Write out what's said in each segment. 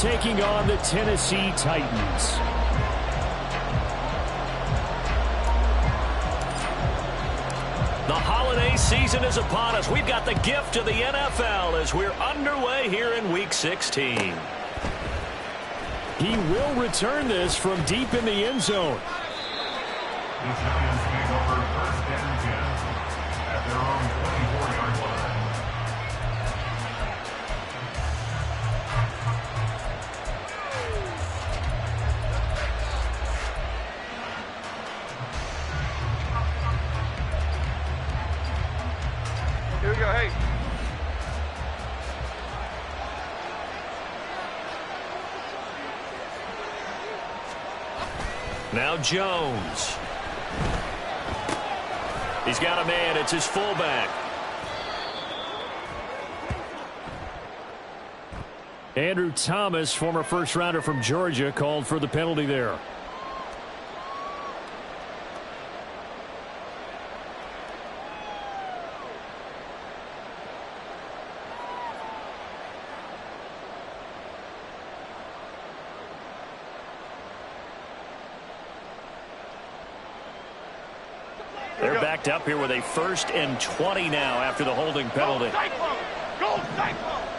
taking on the Tennessee Titans. The holiday season is upon us. We've got the gift of the NFL as we're underway here in Week 16. He will return this from deep in the end zone. The Giants take over 1st and 10 at their own 24-yard line. Here we go, hey. Now Jones. He's got a man. It's his fullback. Andrew Thomas, former first-rounder from Georgia, called for the penalty there. They're backed up here with a 1st and 20 now after the holding penalty. Go Cyclone!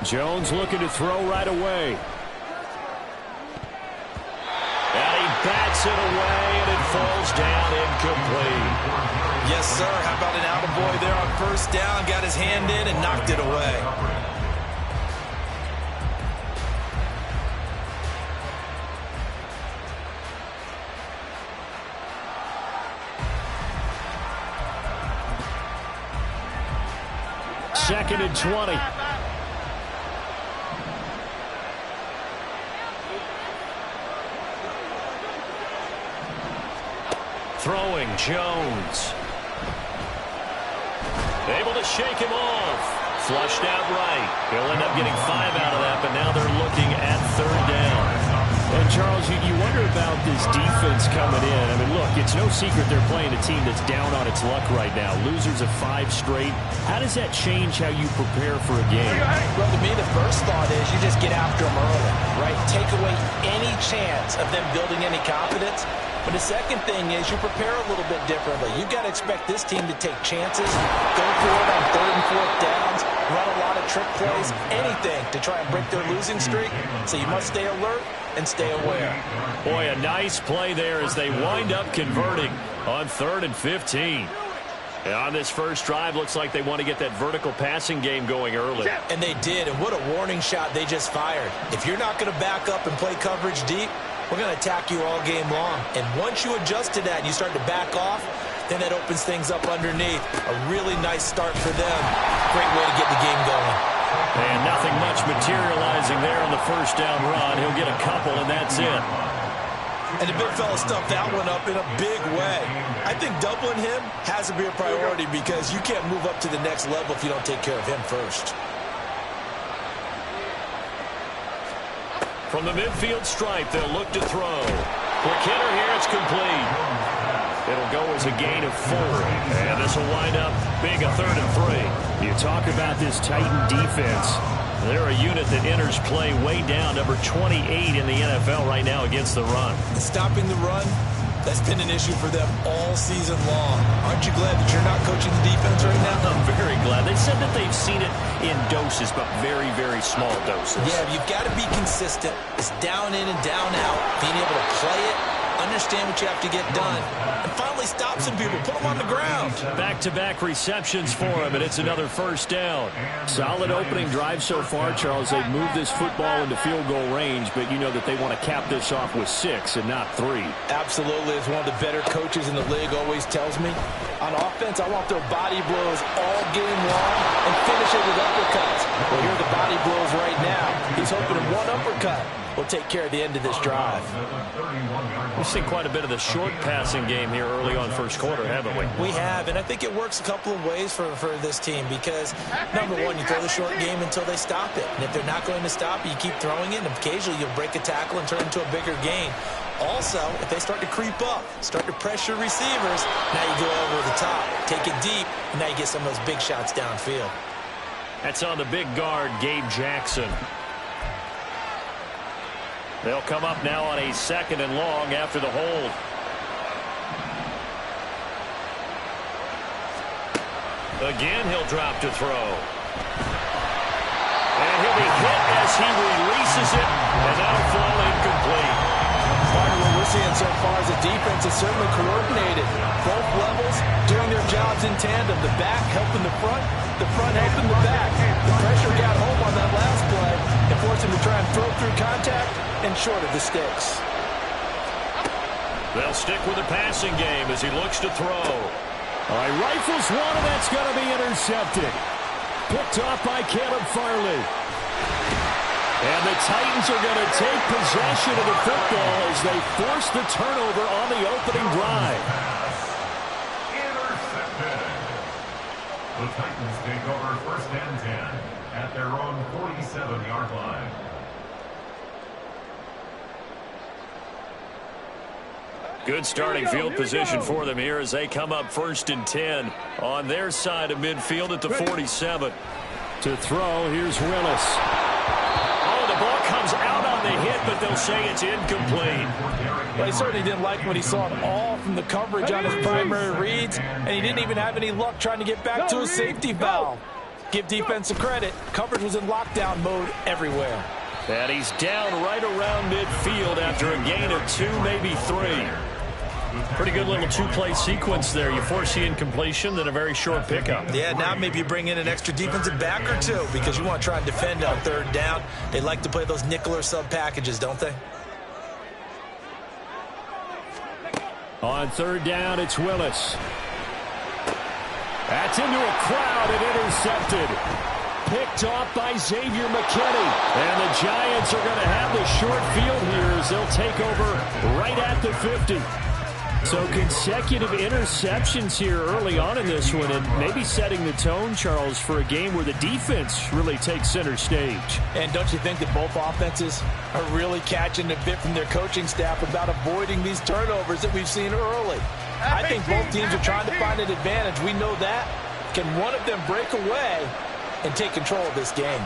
Jones looking to throw right away. And he bats it away, and it falls down incomplete. Yes, sir. How about an attaboy there on 1st down? Got his hand in and knocked it away. Second and 20. Throwing Jones. Able to shake him off. Flushed out right. He'll end up getting 5 out of that, but now they're looking at 3rd down. And, Charles, you wonder about this defense coming in. I mean, look, it's no secret they're playing a team that's down on its luck right now. Losers of 5 straight. How does that change how you prepare for a game? Well, to me, the first thought is you just get after them early, right? Take away any chance of them building any confidence. But the second thing is you prepare a little bit differently. You've got to expect this team to take chances, go for it on 3rd and 4th downs, run a lot of trick plays, anything to try and break their losing streak. So you must stay alert and stay aware. Boy, a nice play there as they wind up converting on 3rd and 15. And on this first drive, looks like they want to get that vertical passing game going early. And they did, and what a warning shot they just fired. If you're not going to back up and play coverage deep, we're going to attack you all game long. And once you adjust to that and you start to back off, then that opens things up underneath. A really nice start for them. Great way to get the game going. And nothing much materializing there on the 1st down run. He'll get a couple, and that's it. And the big fella stuffed that one up in a big way. I think doubling him has to be a priority because you can't move up to the next level if you don't take care of him first. From the midfield stripe, they'll look to throw. Quick hitter here, it's complete. It'll go as a gain of 4. And this will wind up big, a 3rd and 3. You talk about this Titan defense. They're a unit that enters play way down, number 28 in the NFL right now against the run. Stopping the run, that's been an issue for them all season long. Aren't you glad that you're not coaching the defense right now? I'm very glad. They said that they've seen it in doses, but very, very small doses. Yeah, you've got to be consistent. It's down in and down out. Being able to play it, understand what you have to get done, and finally stop some people, put them on the ground. Back-to-back receptions for him, and it's another 1st down. Solid opening drive so far, Charles. They've moved this football into field goal range, but you know that they want to cap this off with 6 and not 3. Absolutely. As one of the better coaches in the league always tells me, on offense, I want their body blows all game long and finish it with uppercuts. Well, here are the body blows right now. He's hoping in one uppercut will take care of the end of this drive. We've seen quite a bit of the short passing game here early on 1st quarter, haven't we? We have, and I think it works a couple of ways for this team because, number one, you throw the short game until they stop it. And if they're not going to stop it, you keep throwing it, and occasionally you'll break a tackle and turn it into a bigger gain. Also, if they start to creep up, start to pressure receivers, now you go over the top, take it deep, and now you get some of those big shots downfield. That's on the big guard, Gabe Jackson. They'll come up now on a 2nd and long after the hold. Again, he'll drop to throw. And he'll be hit as he releases it, and that'll fall incomplete. Part of what we're seeing so far is the defense is certainly coordinated. Both levels doing their jobs in tandem. The back helping the front helping the back. The pressure got home on that last play and forced him to try and throw through contact and short of the sticks. They'll stick with the passing game as he looks to throw. All right, rifles one, and that's going to be intercepted. Picked off by Caleb Farley. And the Titans are going to take possession of the football as they force the turnover on the opening drive. Intercepted. The Titans take over 1st and 10 at their own 47-yard line. Good starting field position for them here as they come up 1st and 10 on their side of midfield at the 47. To throw, here's Willis. Oh, the ball comes out on the hit, but they'll say it's incomplete. Well, he certainly didn't like what he saw at all from the coverage on his primary reads, and he didn't even have any luck trying to get back to his safety valve. Give defense a credit. Coverage was in lockdown mode everywhere. And he's down right around midfield after a gain of 2, maybe 3. Pretty good little 2-play sequence there. You force the incompletion, then a very short pickup. Yeah, now maybe you bring in an extra defensive back or 2 because you want to try and defend on 3rd down. They like to play those nickel or sub packages, don't they? On 3rd down, it's Willis. That's into a crowd and intercepted. Picked off by Xavier McKinney. And the Giants are going to have the short field here as they'll take over right at the 50. So consecutive interceptions here early on in this one, and maybe setting the tone, Charles, for a game where the defense really takes center stage. And don't you think that both offenses are really catching a bit from their coaching staff about avoiding these turnovers that we've seen early? I think both teams are trying to find an advantage. We know that. Can one of them break away and take control of this game?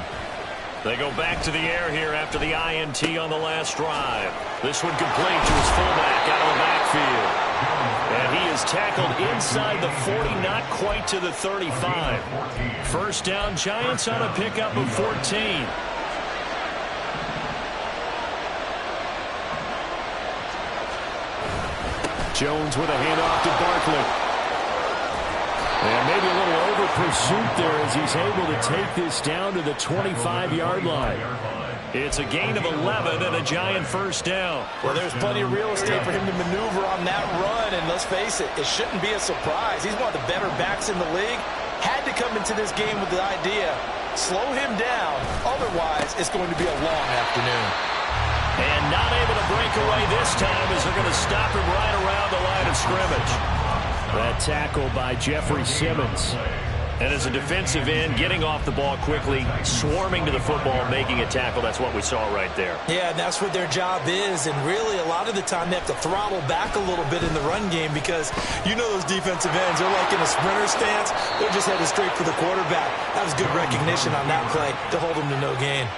They go back to the air here after the INT on the last drive. This one complete to his fullback out of the backfield. And he is tackled inside the 40, not quite to the 35. 1st down, Giants on a pickup of 14. Jones with a handoff to Barkley. And maybe a little over pursuit there as he's able to take this down to the 25-yard line. It's a gain of 11 and a Giant 1st down. Well, there's plenty of real estate for him to maneuver on that run, and let's face it, it shouldn't be a surprise. He's one of the better backs in the league. Had to come into this game with the idea, slow him down, otherwise it's going to be a long afternoon. And not able to break away this time as they're going to stop him right around the line of scrimmage. That tackle by Jeffrey Simmons. And as a defensive end, getting off the ball quickly, swarming to the football, making a tackle, that's what we saw right there. Yeah, and that's what their job is. And really, a lot of the time, they have to throttle back a little bit in the run game because you know those defensive ends, they're like in a sprinter stance. They're just headed straight for the quarterback. That was good recognition on that play to hold them to no gain.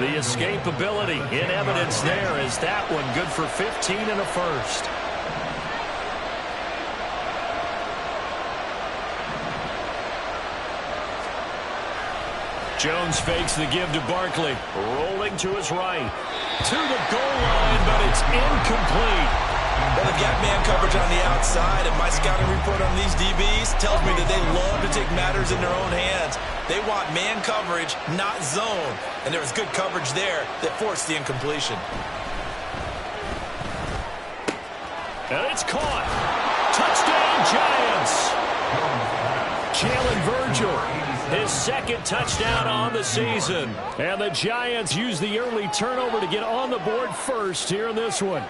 The escapability in evidence there is that one good for 15 and a 1st. Jones fakes the give to Barkley. Rolling to his right. To the goal line, but it's incomplete. Well, they've got man coverage on the outside, and my scouting report on these DBs tells me that they love to take matters in their own hands. They want man coverage, not zone. And there was good coverage there that forced the incompletion. And it's caught. Touchdown, Giants. Jalen Virgil, his 2nd touchdown on the season. And the Giants use the early turnover to get on the board first here in this one.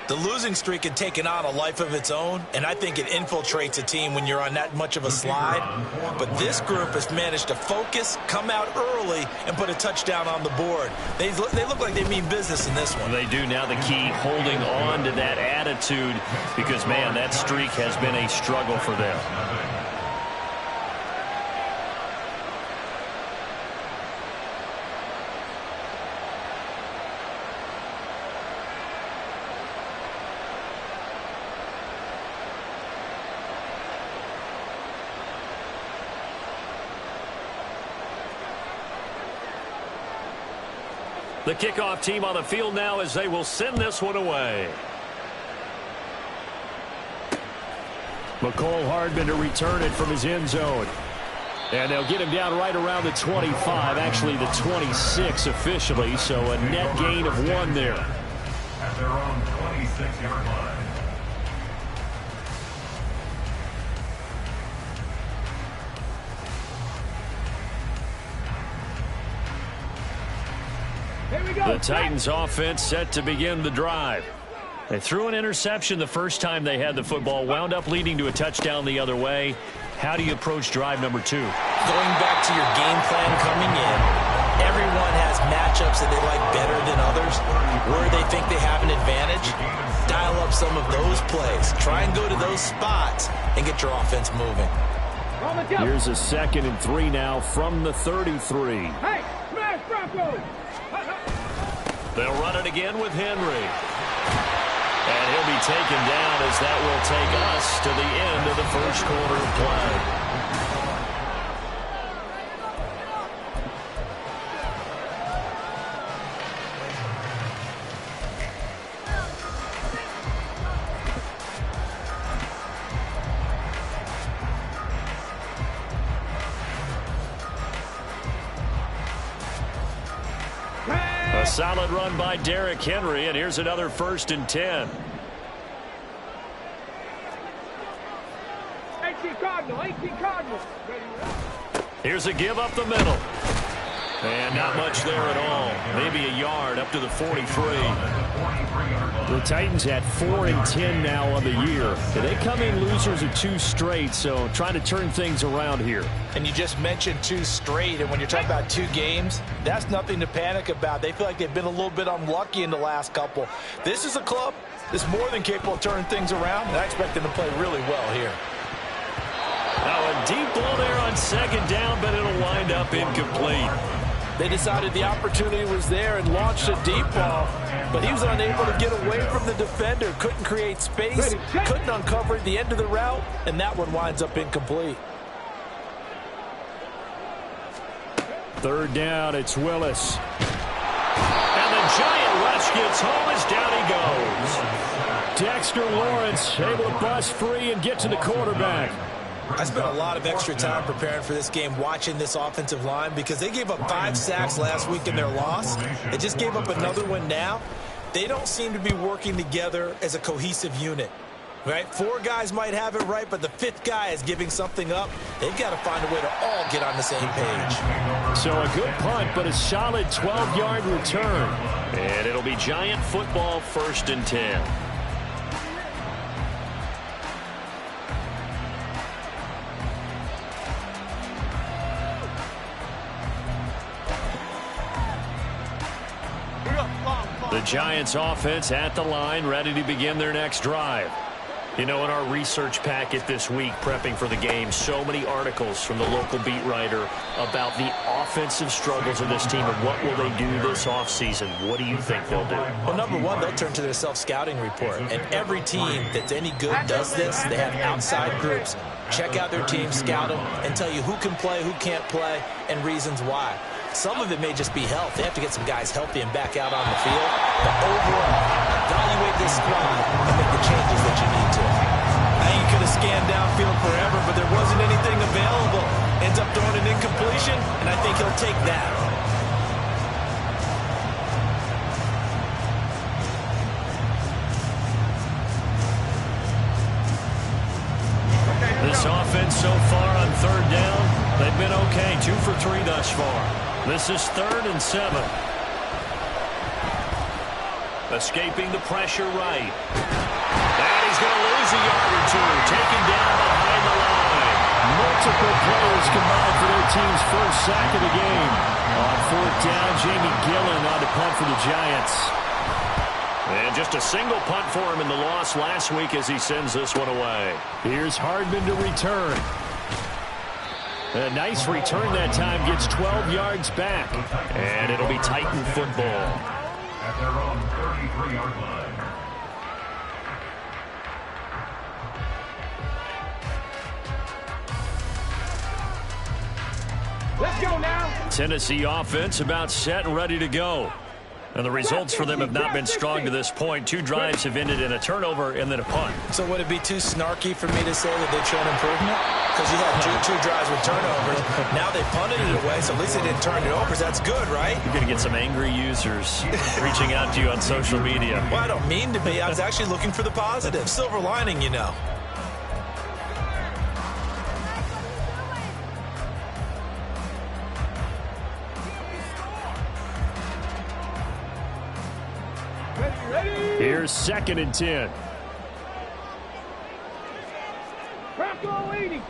The losing streak had taken on a life of its own, and I think it infiltrates a team when you're on that much of a slide. But this group has managed to focus, come out early, and put a touchdown on the board. They look like they mean business in this one. They do. Now the key, holding on to that attitude because, man, that streak has been a struggle for them. The kickoff team on the field now as they will send this one away. McCole Hardman to return it from his end zone. And they'll get him down right around the 25, actually the 26 officially, so a net gain of 1 there. At their own 26-yard line. The Titans offense set to begin the drive. They threw an interception the first time they had the football, wound up leading to a touchdown the other way. How do you approach drive number 2? Going back to your game plan coming in, everyone has matchups that they like better than others. Where they think they have an advantage, dial up some of those plays. Try and go to those spots and get your offense moving. Here's a 2nd and 3 now from the 33. Hey, smash Bronco! They'll run it again with Henry. And he'll be taken down as that will take us to the end of the first quarter of play. A solid run by Derrick Henry, and here's another 1st and 10. 18 Cardinals. Here's a give up the middle. And not much there at all. Maybe a yard up to the 43. The Titans at 4 and 10 now on the year. They come in losers of 2 straight, so trying to turn things around here. And you just mentioned 2 straight, and when you're talking about 2 games, that's nothing to panic about. They feel like they've been a little bit unlucky in the last couple. This is a club that's more than capable of turning things around, and I expect them to play really well here. Now a deep blow there on 2nd down, but it'll wind up incomplete. They decided the opportunity was there and launched a deep ball, but he was unable to get away from the defender, couldn't create space, couldn't uncover the end of the route, and that one winds up incomplete. 3rd down, it's Willis. And the giant rush gets home as down he goes. Dexter Lawrence able to bust free and get to the quarterback. I spent a lot of extra time preparing for this game, watching this offensive line, because they gave up 5 sacks last week in their loss. They just gave up another one now. They don't seem to be working together as a cohesive unit. Right? 4 guys might have it right, but the 5th guy is giving something up. They've got to find a way to all get on the same page. So a good punt, but a solid 12-yard return. And it'll be Giant football, 1st and 10. The Giants offense at the line, ready to begin their next drive. You know, in our research packet this week, prepping for the game, so many articles from the local beat writer about the offensive struggles of this team and what will they do this offseason. What do you think they'll do? Well, number one, they'll turn to their self-scouting report. And every team that's any good does this. They have outside groups. Check out their team, scout them, and tell you who can play, who can't play, and reasons why. Some of it may just be health. They have to get some guys healthy and back out on the field. But overall, evaluate this squad and make the changes that you need to. I think you could have scanned downfield forever, but there wasn't anything available. Ends up throwing an incompletion, and I think he'll take that. This offense so far on 3rd down, they've been okay. 2 for 3 thus far. This is 3rd and 7. Escaping the pressure right. And he's going to lose a yard or 2. Taken down behind the line. Multiple players combined for their team's 1st sack of the game. On 4th down, Jamie Gillen on the punt for the Giants. And just a single punt for him in the loss last week as he sends this one away. Here's Hardman to return. A nice return that time, gets 12 yards back. And it'll be Titan football. At their own 33-yard line. Let's go now. Tennessee offense about set and ready to go. And the results for them have not been strong to this point. 2 drives have ended in a turnover and then a punt. So would it be too snarky for me to say that they've shown improvement? Because you had two drives with turnovers. Now they punted it away, so at least they didn't turn it over. That's good, right? You're going to get some angry users reaching out to you on social media. Well, I don't mean to be. I was actually looking for the positive. Silver lining, you know. Here's 2nd and 10. Bronco 80.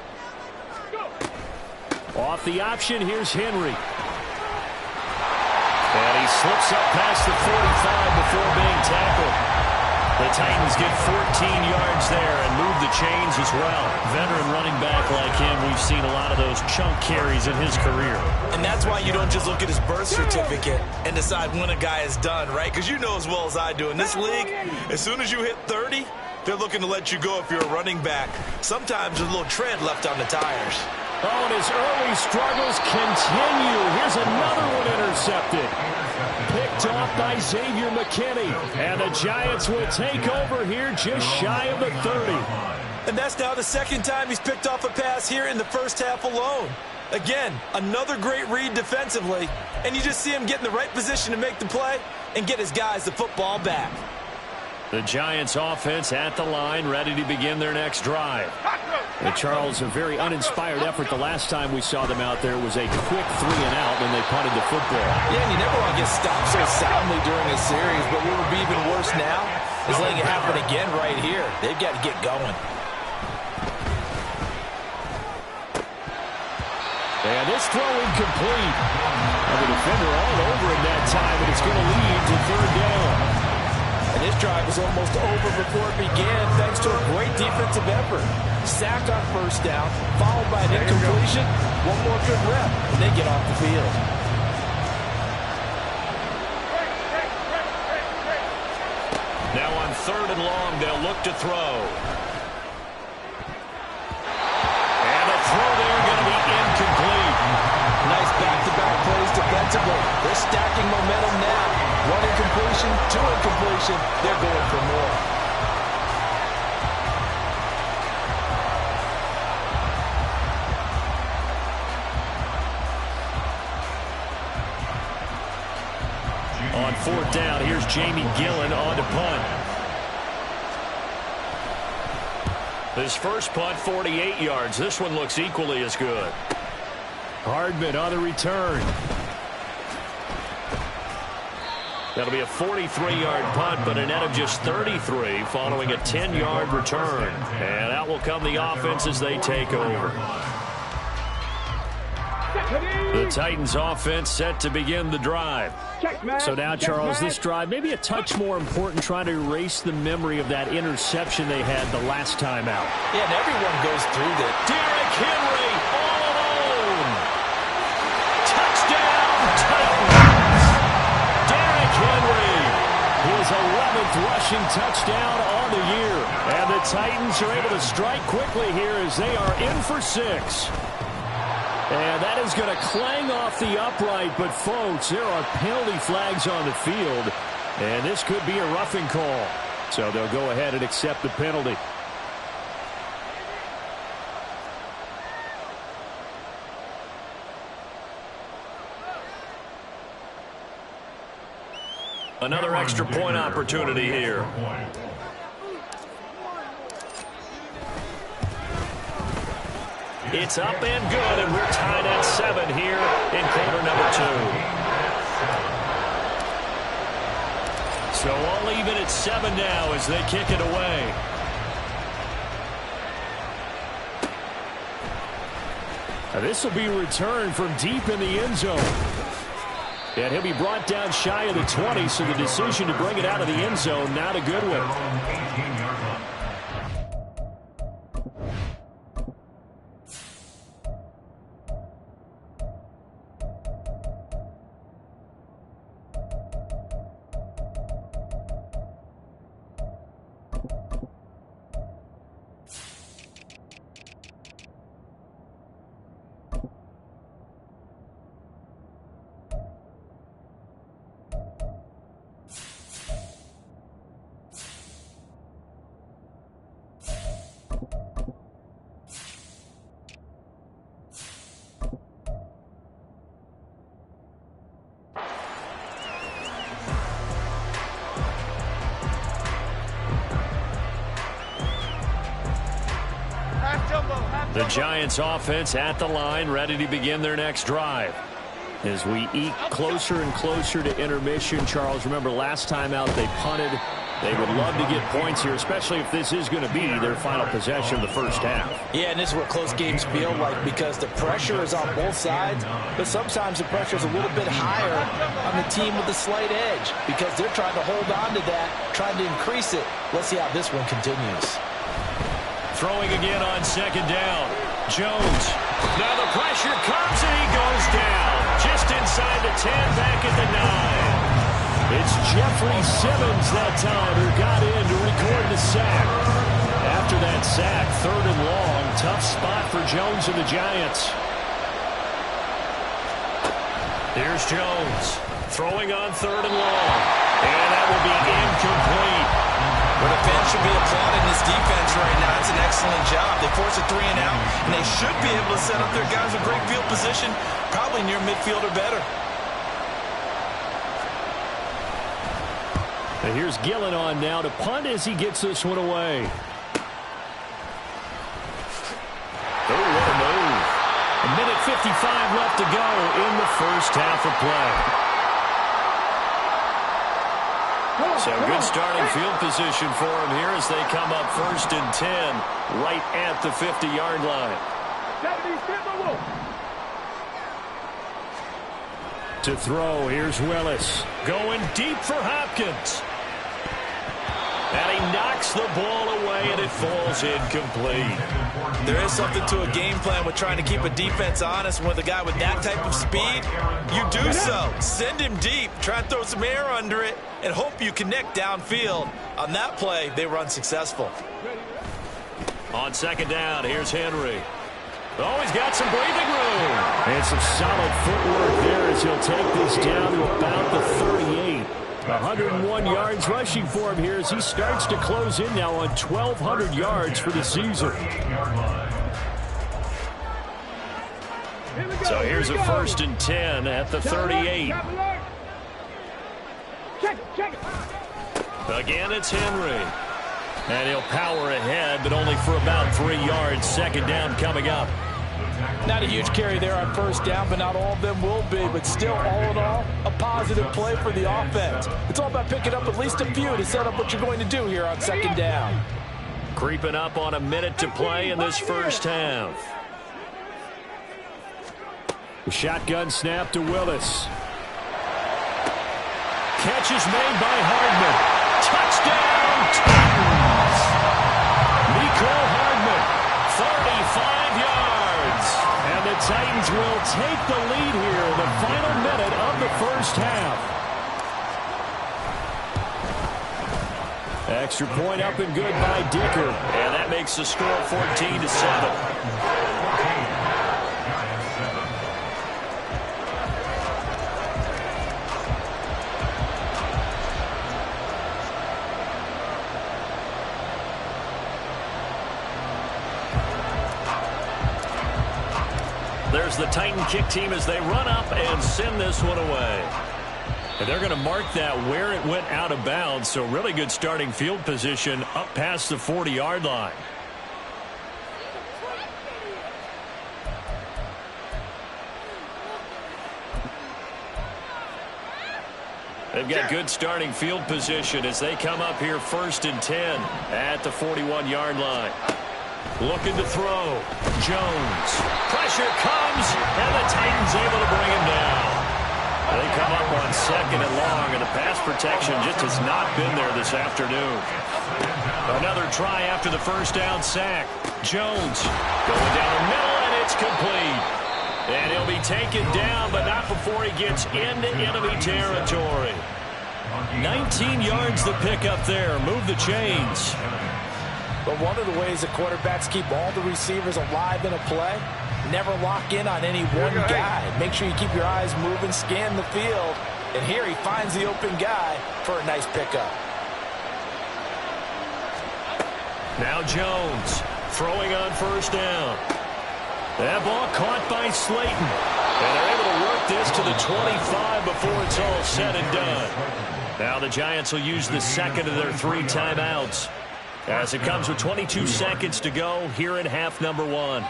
Go. Off the option, here's Henry. And he slips up past the 45 before being tackled. The Titans get 14 yards there and move the chains as well. Veteran running back like him, we've seen a lot of those chunk carries in his career. And that's why you don't just look at his birth certificate and decide when a guy is done, right? Because you know as well as I do, in this league, as soon as you hit 30, they're looking to let you go if you're a running back. Sometimes there's a little tread left on the tires. Oh, and his early struggles continue. Here's another one intercepted. Picked off by Xavier McKinney. And the Giants will take over here just shy of the 30. And that's now the 2nd time he's picked off a pass here in the first half alone. Again, another great read defensively. And you just see him get in the right position to make the play and get his guys the football back. The Giants offense at the line, ready to begin their next drive. And Charles, a very uninspired effort. The last time we saw them out there was a quick 3 and out when they punted the football. Yeah, and you never want to get stopped so soundly during a series, but what would be even worse now is letting it happen again right here. They've got to get going. And this throw incomplete. And the defender all over him that time, and it's going to lead to 3rd down. And this drive was almost over before it began thanks to a great defensive effort. Sack on 1st down, followed by an incompletion. One more good rep, and they get off the field. Now on 3rd and long, they'll look to throw. And the throw there going to be incomplete. Nice back-to-back plays defensively. They're stacking momentum now. 1 incompletion, 2 incompletion. They're going for more. On 4th down, here's Jamie Gillen on to punt. His first punt, 48 yards. This one looks equally as good. Hardman on the return. That'll be a 43-yard punt, but a net of just 33 following a 10-yard return. And out will come the offense as they take over. The Titans offense set to begin the drive. So now, Charles, this drive maybe a touch more important, trying to erase the memory of that interception they had the last time out. Yeah, and everyone goes through that. Derrick Henry all alone. Touchdown, Titans. Derrick Henry, his 11th rushing touchdown on the year. And the Titans are able to strike quickly here as they are in for 6. And that is going to clang off the upright, but folks, there are penalty flags on the field, and this could be a roughing call. So they'll go ahead and accept the penalty. Another extra point opportunity here. It's up and good, and we're tied at 7 here in quarter number 2. So all even at 7 now as they kick it away. Now this will be returned from deep in the end zone. And he'll be brought down shy of the 20, so the decision to bring it out of the end zone, not a good one. The Giants offense at the line, ready to begin their next drive. As we eke closer and closer to intermission, Charles, remember last time out they punted. They would love to get points here, especially if this is going to be their final possession of the first half. Yeah, and this is what close games feel like because the pressure is on both sides, but sometimes the pressure is a little bit higher on the team with the slight edge because they're trying to hold on to that, trying to increase it. Let's see how this one continues. Throwing again on second down. Jones. Now the pressure comes and he goes down. Just inside the 10, back at the 9. It's Jeffrey Simmons that time who got in to record the sack. After that sack, 3rd and long, tough spot for Jones and the Giants. Here's Jones throwing on 3rd and long. And that will be incomplete. But the fans should be applauding this defense right now. It's an excellent job. They force a 3 and out, and they should be able to set up their guys with great field position, probably near midfield or better. And here's Gillen on now to punt as he gets this one away. Oh, what a move. 1:55 left to go in the first half of play. So good starting field position for him here as they come up 1st and 10 right at the 50-yard line. To throw, here's Willis. Going deep for Hopkins. And he knocks the ball away, and it falls incomplete. There is something to a game plan with trying to keep a defense honest. With a guy with that type of speed, you do so. Send him deep, try and throw some air under it, and hope you connect downfield. On that play, they were unsuccessful. On second down, here's Henry. Oh, he's got some breathing room. And some solid footwork there as he'll take this down to about the 38. 101 yards rushing for him here as he starts to close in now on 1,200 yards for the season. So here's a 1st and 10 at the 38. Again, it's Henry. And he'll power ahead, but only for about 3 yards. Second down coming up. Not a huge carry there on 1st down, but not all of them will be. But still, all in all, a positive play for the offense. It's all about picking up at least a few to set up what you're going to do here on 2nd down. Creeping up on a minute to play in this first half. The shotgun snap to Willis. Catch is made by Hardman. Touchdown, Titans! Nico Hardman, 35 yards. And the Titans will take the lead here in the final minute of the first half. Extra point up and good by Dicker. And that makes the score 14-7. There's the Titan kick team as they run up and send this one away. And they're going to mark that where it went out of bounds, so really good starting field position up past the 40-yard line. They've got good starting field position as they come up here 1st and 10 at the 41-yard line. Looking to throw. Jones. Pressure comes, and the Titans able to bring him down. They come up on 2nd and long, and the pass protection just has not been there this afternoon. Another try after the 1st down sack. Jones going down the middle, and it's complete. And he'll be taken down, but not before he gets into enemy territory. 19 yards to pick up there. Move the chains. But one of the ways the quarterbacks keep all the receivers alive in a play, never lock in on any one guy. Make sure you keep your eyes moving, scan the field. And here he finds the open guy for a nice pickup. Now Jones throwing on 1st down. That ball caught by Slayton. And they're able to work this to the 25 before it's all said and done. Now the Giants will use the 2nd of their 3 timeouts. As it comes with 22 seconds to go here in half number 1.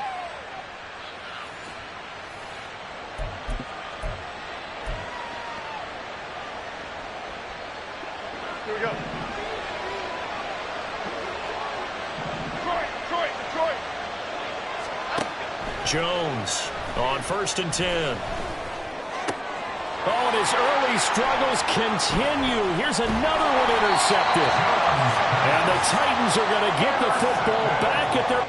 Here we go. Detroit. Jones on 1st and 10. Oh, and his early struggles continue. Here's another one intercepted. And the Titans are going to get the football back at their...